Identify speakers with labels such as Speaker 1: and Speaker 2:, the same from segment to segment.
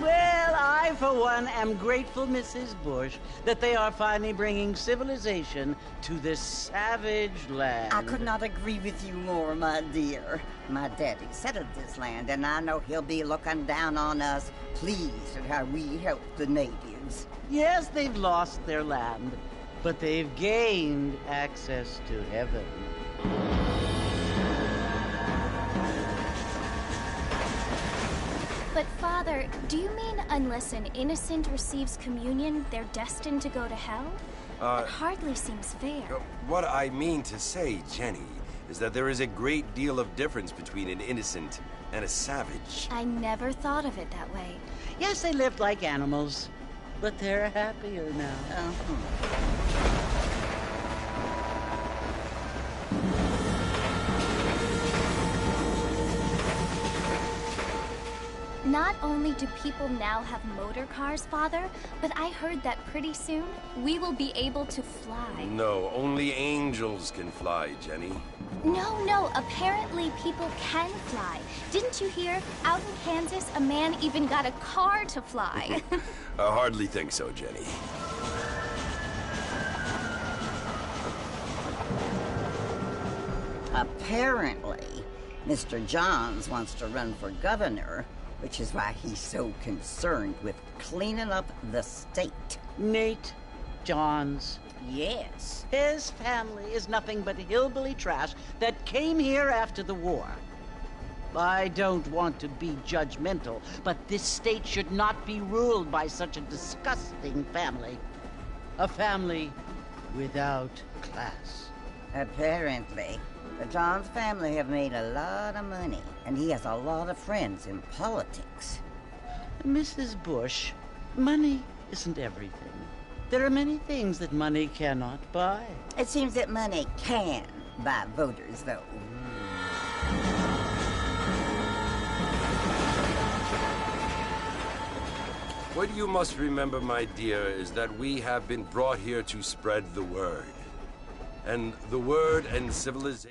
Speaker 1: Well, I, for one, am grateful, Mrs. Bush, that they are finally bringing civilization to this savage land.
Speaker 2: I could not agree with you more, my dear. My daddy settled this land, and I know he'll be looking down on us, pleased at how we help the natives.
Speaker 1: Yes, they've lost their land, but they've gained access to heaven.
Speaker 3: But, Father, do you mean unless an innocent receives communion, they're destined to go to hell? That hardly seems fair.
Speaker 4: What I mean to say, Jenny, is that there is a great deal of difference between an innocent and a savage.
Speaker 3: I never thought of it that way.
Speaker 1: Yes, they lived like animals, but they're happier now.
Speaker 3: Not only do people now have motor cars, Father, but I heard that pretty soon we will be able to fly.
Speaker 4: No, only angels can fly, Jenny.
Speaker 3: No, apparently people can fly. Didn't you hear? Out in Kansas, a man even got a car to fly.
Speaker 4: I hardly think so, Jenny.
Speaker 2: Apparently, Mr. Johns wants to run for governor, which is why he's so concerned with cleaning up the state.
Speaker 1: Nate Johns.
Speaker 2: Yes.
Speaker 1: His family is nothing but hillbilly trash that came here after the war. I don't want to be judgmental, but this state should not be ruled by such a disgusting family. A family without class.
Speaker 2: Apparently. The Johns family have made a lot of money, and he has a lot of friends in politics.
Speaker 1: Mrs. Bush, money isn't everything. There are many things that money cannot buy.
Speaker 2: It seems that money can buy voters, though.
Speaker 4: What you must remember, my dear, is that we have been brought here to spread the word. And the word and civilization...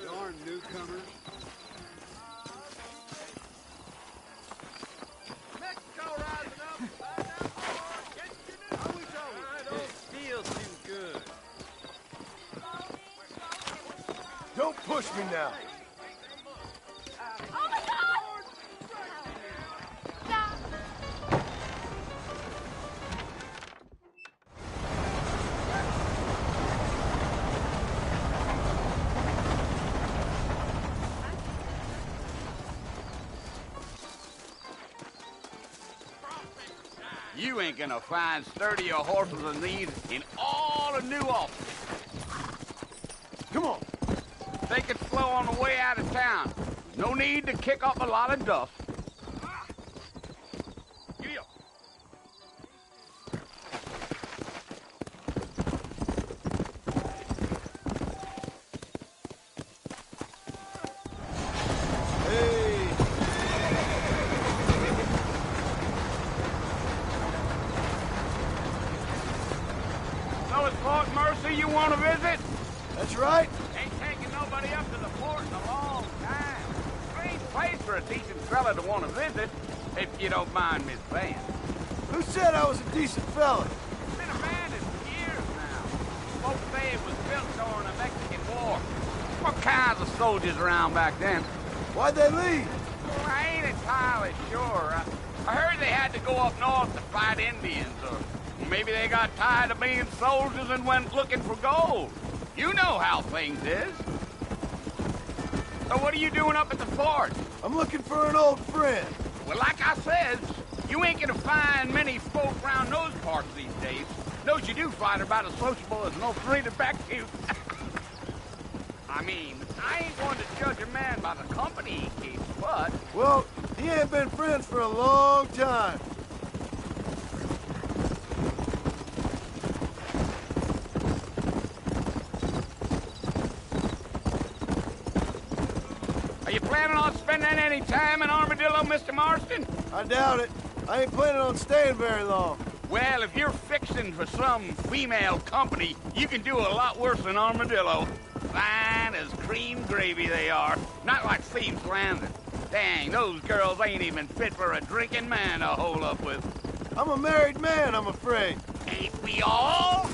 Speaker 5: Darn newcomer. Mexico rising up. I don't feel too good.
Speaker 6: Don't push me now.
Speaker 7: Oh my God! Stop!
Speaker 5: You ain't gonna find sturdier horses than these in all of New Albany.
Speaker 6: Come on.
Speaker 5: Take it slow on the way out of town. No need to kick up a lot of dust. Giddy up.
Speaker 6: Hey.
Speaker 5: So it's Fort Mercy you want to visit?
Speaker 6: That's right.
Speaker 5: Ain't taking nobody up to the fort in a long time. Strange place for a decent fella to want to visit, if you don't mind me saying.
Speaker 6: Who said I was a decent fella?
Speaker 5: It's been abandoned for years now. Folks say it was built during the Mexican War. What kinds of soldiers around back then?
Speaker 6: Why'd they leave?
Speaker 5: Well, I ain't entirely sure. I heard they had to go up north to fight Indians, or maybe they got tired of being soldiers and went looking for gold. You know how things is. So what are you doing up at the fort?
Speaker 6: I'm looking for an old friend.
Speaker 5: Well, like I said, you ain't gonna find many folk around those parts these days. Those you do find are about as sociable as an old freedom back to you. I mean, I ain't going to judge a man by the company he keeps, but...
Speaker 6: Well, he ain't been friends for a long time.
Speaker 5: Are you planning on spending any time in Armadillo, Mr. Marston?
Speaker 6: I doubt it. I ain't planning on staying very long.
Speaker 5: Well, if you're fixing for some female company, you can do a lot worse than Armadillo. Fine as cream gravy they are. Not like Thieves Landing. Dang, those girls ain't even fit for a drinking man to hole up with.
Speaker 6: I'm a married man, I'm afraid.
Speaker 5: Ain't we all?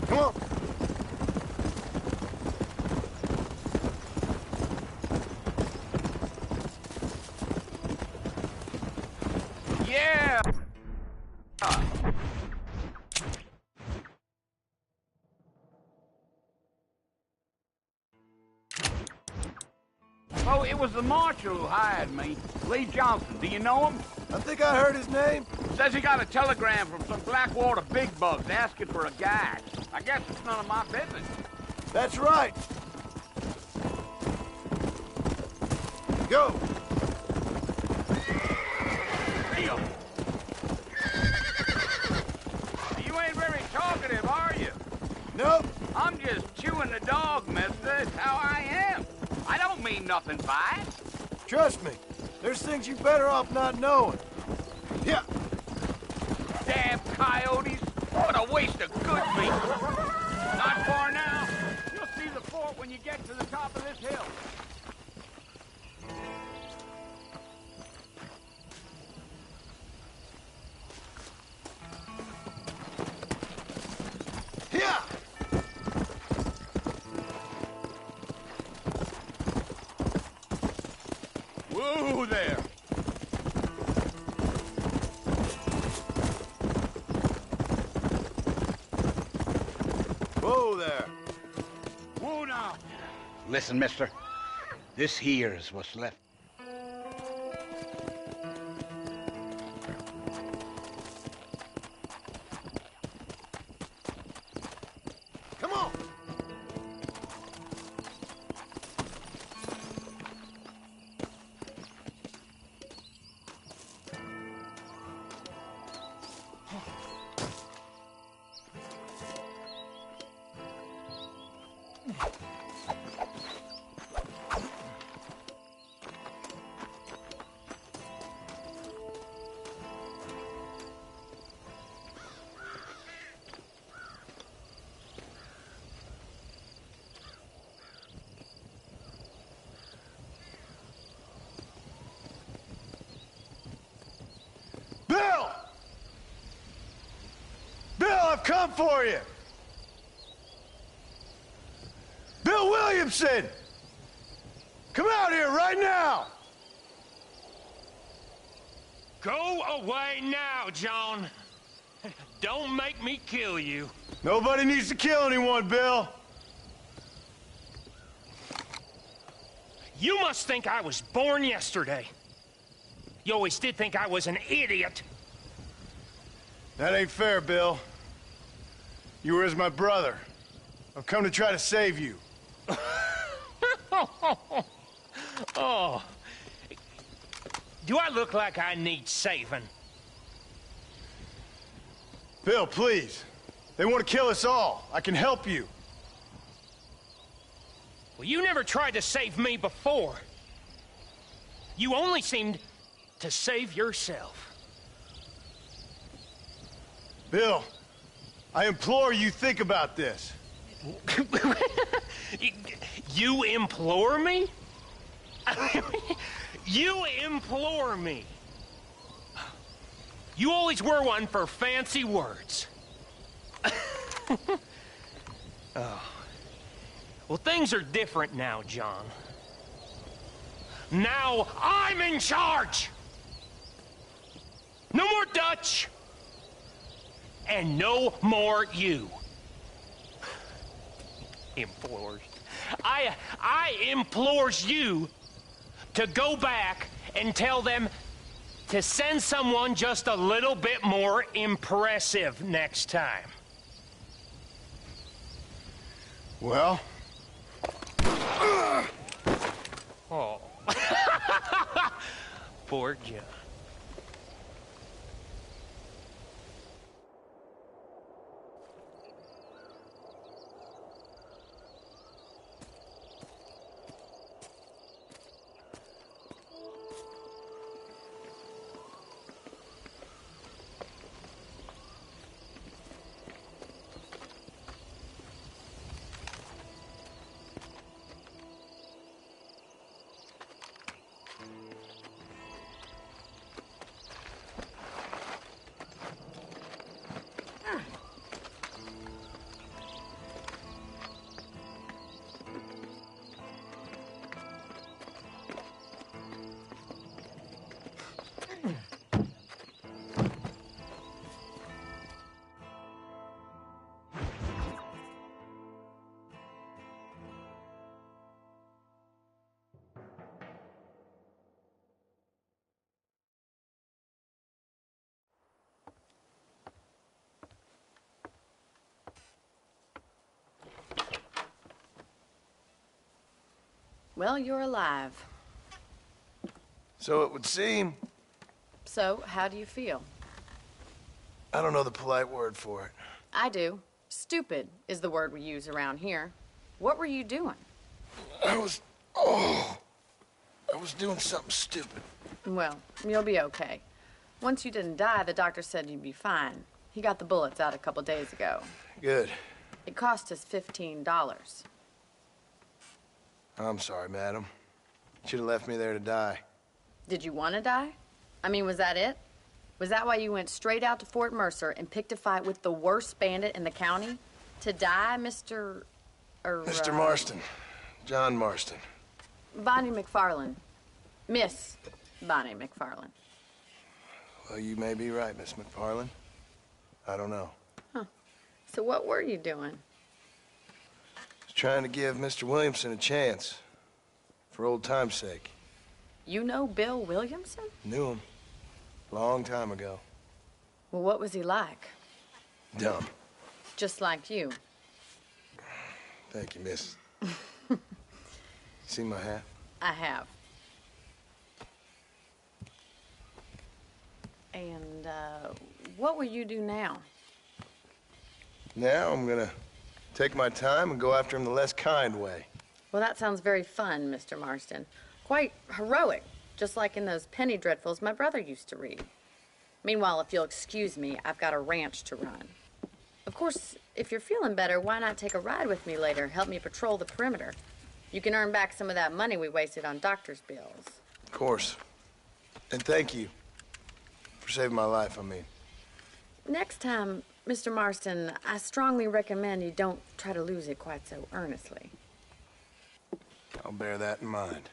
Speaker 6: Come on.
Speaker 5: Yeah! Oh, it was the marshal who hired me. Lee Johnson. Do you know him?
Speaker 6: I think I heard his name.
Speaker 5: Says he got a telegram from some Blackwater big bugs asking for a guide. I guess it's none of my business.
Speaker 6: That's right. Go.
Speaker 5: Real. You ain't very talkative, are you?
Speaker 6: Nope.
Speaker 5: I'm just chewing the dog, mister. It's how I am. I don't mean nothing by it.
Speaker 6: Trust me. There's things you better off not knowing. Yeah.
Speaker 5: Damn coyotes. What a waste of good meat. Not far now. You'll see the fort when you get to the top of this hill.
Speaker 6: Yeah.
Speaker 5: Whoa there.
Speaker 6: Whoa there.
Speaker 5: Whoa now. Listen, mister. This here's what's left.
Speaker 6: Come on. Bill! Bill, I've come for you! Bill Williamson! Come out here right now!
Speaker 7: Go away now, John. Don't make me kill you.
Speaker 6: Nobody needs to kill anyone, Bill.
Speaker 7: You must think I was born yesterday. You always did think I was an idiot.
Speaker 6: That ain't fair, Bill. You were as my brother. I've come to try to save you.
Speaker 7: Oh. Do I look like I need saving?
Speaker 6: Bill, please. They want to kill us all. I can help you.
Speaker 7: Well, you never tried to save me before. You only seemed to save yourself.
Speaker 6: Bill, I implore you think about this.
Speaker 7: You implore me? You implore me. You always were one for fancy words. Oh. Well, things are different now, John. Now I'm in charge! No more Dutch! And no more you. Implores. I implores you to go back and tell them to send someone just a little bit more impressive next time.
Speaker 6: Well?
Speaker 7: Oh. Poor John.
Speaker 8: Well, you're alive.
Speaker 6: So it would seem.
Speaker 8: So, how do you feel?
Speaker 6: I don't know the polite word for it.
Speaker 8: I do. Stupid is the word we use around here. What were you doing?
Speaker 6: I was doing something stupid.
Speaker 8: Well, you'll be okay. Once you didn't die, the doctor said you'd be fine. He got the bullets out a couple days ago.
Speaker 6: Good.
Speaker 8: It cost us $15.
Speaker 6: I'm sorry, madam. Should have left me there to die.
Speaker 8: Did you want to die? I mean, was that it? Was that why you went straight out to Fort Mercer and picked a fight with the worst bandit in the county? To die, Mr.
Speaker 6: Mr. Marston. John Marston.
Speaker 8: Bonnie McFarland. Miss Bonnie McFarland.
Speaker 6: Well, you may be right, Miss McFarland. I don't know.
Speaker 8: So what were you doing?
Speaker 6: I was trying to give Mr. Williamson a chance. For old time's sake.
Speaker 8: You know Bill Williamson?
Speaker 6: Knew him. Long time ago.
Speaker 8: Well, what was he like?
Speaker 6: Dumb.
Speaker 8: Just like you.
Speaker 6: Thank you, miss. See my hat?
Speaker 8: I have. And, what will you do now?
Speaker 6: Now I'm gonna take my time and go after him the less kind way.
Speaker 8: Well, that sounds very fun, Mr. Marston. Quite heroic, just like in those penny dreadfuls my brother used to read. Meanwhile, if you'll excuse me, I've got a ranch to run. Of course, if you're feeling better, why not take a ride with me later? Help me patrol the perimeter. You can earn back some of that money we wasted on doctor's bills.
Speaker 6: Of course. And thank you for saving my life, I mean.
Speaker 8: Next time, Mr. Marston, I strongly recommend you don't try to lose it quite so earnestly.
Speaker 6: I'll bear that in mind.